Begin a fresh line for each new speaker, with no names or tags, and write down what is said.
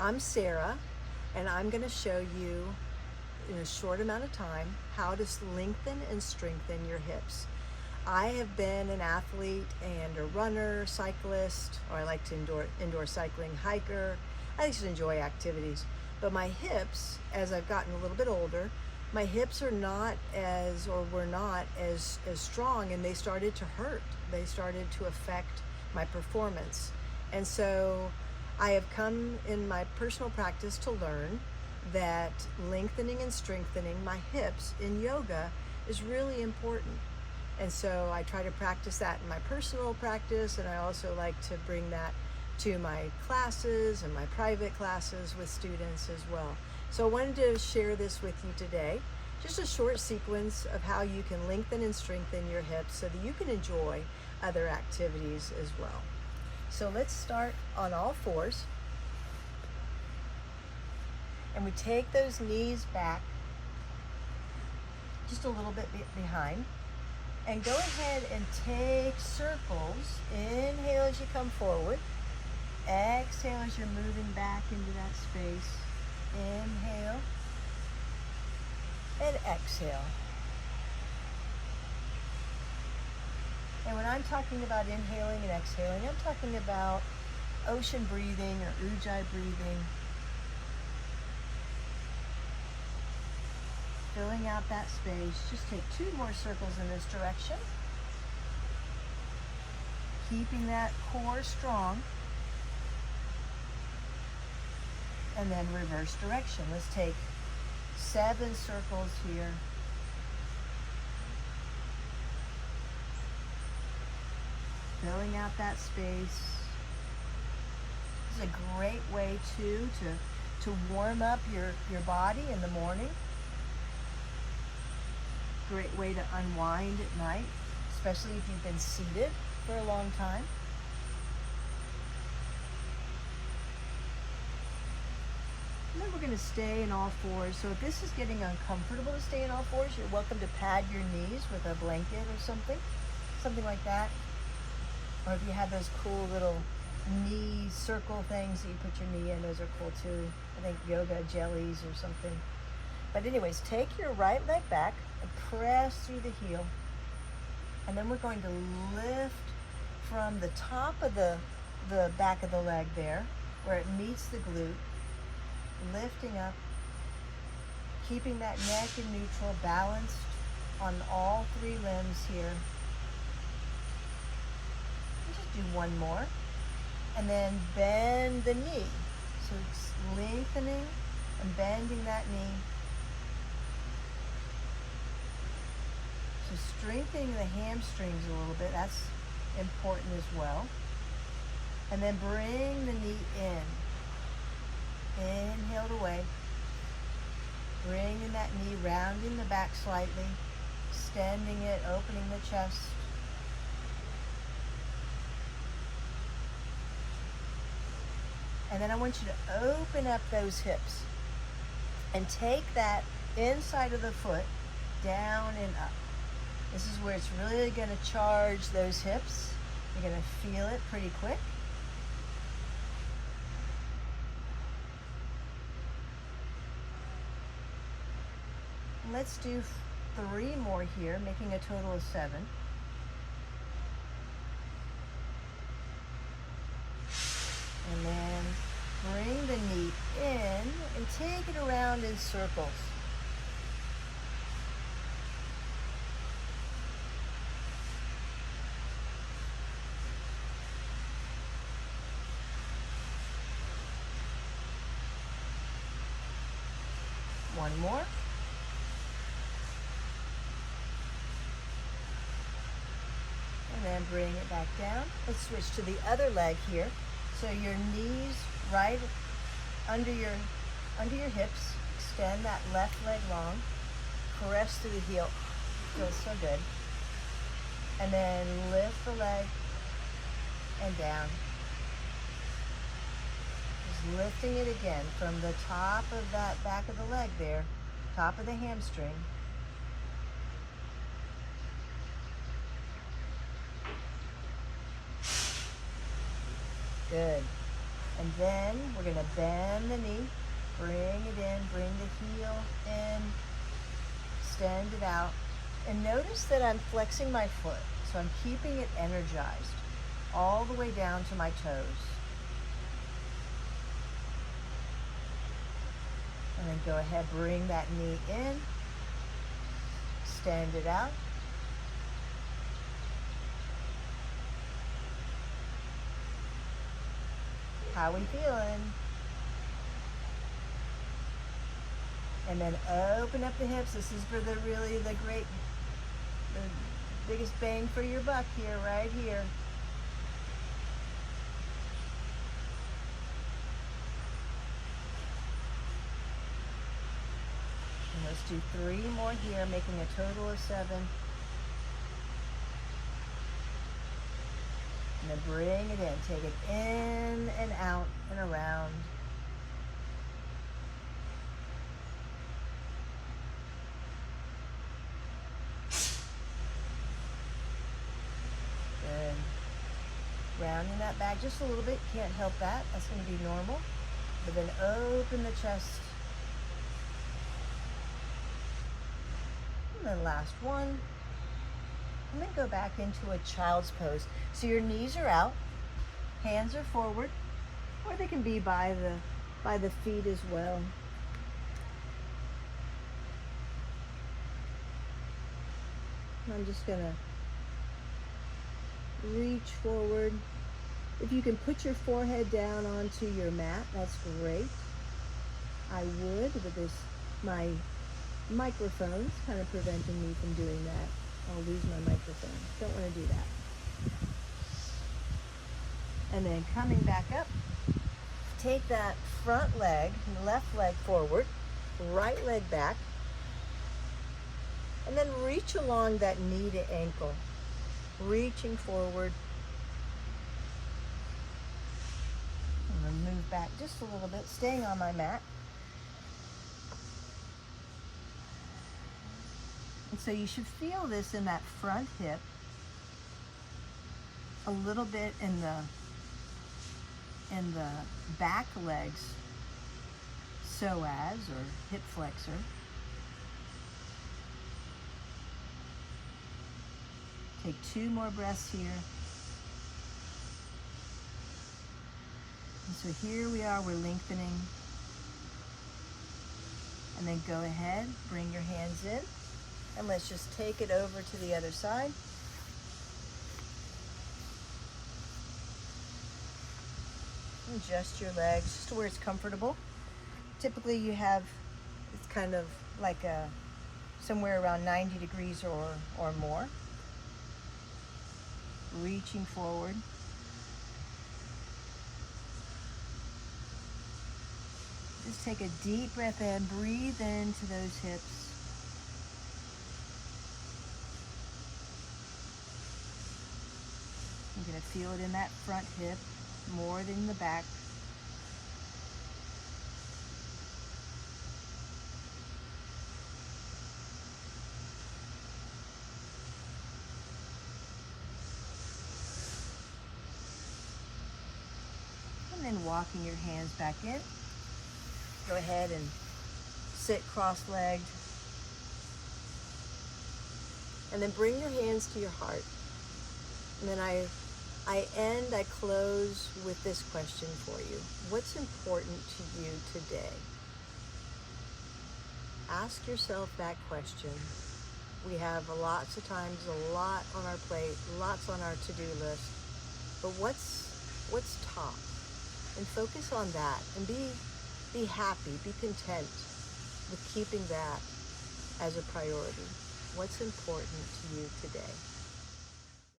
I'm Sarah, and I'm going to show you in a short amount of time how to lengthen and strengthen your hips. I have been an athlete and a runner, cyclist, or I like to indoor cycling, hiker. I just enjoy activities. But my hips, as I've gotten a little bit older, my hips are not as, or were not as strong, and they started to hurt. They started to affect my performance. And so I have come in my personal practice to learn that lengthening and strengthening my hips in yoga is really important. And so I try to practice that in my personal practice, and I also like to bring that to my classes and my private classes with students as well. So I wanted to share this with you today, just a short sequence of how you can lengthen and strengthen your hips so that you can enjoy other activities as well. So let's start on all fours. And we take those knees back just a little bit behind. And go ahead and take circles. Inhale as you come forward. Exhale as you're moving back into that space. Inhale and exhale. And when I'm talking about inhaling and exhaling, I'm talking about ocean breathing or ujjayi breathing. Filling out that space. Just take 2 more circles in this direction. Keeping that core strong. And then reverse direction. Let's take 7 circles here. Filling out that space. This is a great way too to warm up your body in the morning. Great way to unwind at night, especially if you've been seated for a long time. And then we're going to stay in all fours. So if this is getting uncomfortable to stay in all fours, you're welcome to pad your knees with a blanket or something like that. Or if you have those cool little knee circle things that you put your knee in, those are cool too. I think yoga jellies or something. But anyways, take your right leg back and press through the heel. And then we're going to lift from the top of the back of the leg there, where it meets the glute. Lifting up, keeping that neck in neutral, balanced on all 3 limbs here. And just do 1 more. And then bend the knee. So it's lengthening and bending that knee. So strengthening the hamstrings a little bit, that's important as well. And then bring the knee in. Inhale away. Bringing that knee, rounding the back slightly, extending it, opening the chest. And then I want you to open up those hips and take that inside of the foot down and up. This is where it's really going to charge those hips. You're going to feel it pretty quick. Let's do 3 more here, making a total of 7. And then bring the knee in and take it around in circles. One more. And then bring it back down. Let's switch to the other leg here. So your knees right under your hips. Extend that left leg long. Press through the heel. Feels so good. And then lift the leg and down. Just lifting it again from the top of that back of the leg there, top of the hamstring. Good. And then we're going to bend the knee, bring it in, bring the heel in, extend it out. And notice that I'm flexing my foot, so I'm keeping it energized all the way down to my toes. And then go ahead, bring that knee in, extend it out. How we feeling? And then open up the hips. This is for the biggest bang for your buck here, right here. And let's do 3 more here, making a total of 7. And then bring it in, take it in and out and around. Good. Rounding that back just a little bit, can't help that, that's going to be normal. But then open the chest. And then last one. And then go back into a child's pose. So your knees are out, hands are forward, or they can be by the feet as well. And I'm just gonna reach forward. If you can put your forehead down onto your mat, that's great. I would, but my microphone's kind of preventing me from doing that. I'll lose my microphone. Don't want to do that. And then coming back up, take that front leg, left leg forward, right leg back, and then reach along that knee to ankle, reaching forward. I'm going to move back just a little bit, staying on my mat. And so you should feel this in that front hip, a little bit in the back legs, psoas or hip flexor. Take 2 more breaths here. And so here we are, we're lengthening. And then go ahead, bring your hands in. And let's just take it over to the other side. Adjust your legs just to where it's comfortable. Typically you have, it's kind of like somewhere around 90 degrees or more. Reaching forward. Just take a deep breath in, breathe into those hips. You're going to feel it in that front hip more than the back. And then walking your hands back in. Go ahead and sit cross-legged. And then bring your hands to your heart. And then I close with this question for you. What's important to you today? Ask yourself that question. We have lots of times, a lot on our plate, lots on our to-do list. But what's top? And focus on that and be happy, be content with keeping that as a priority. What's important to you today?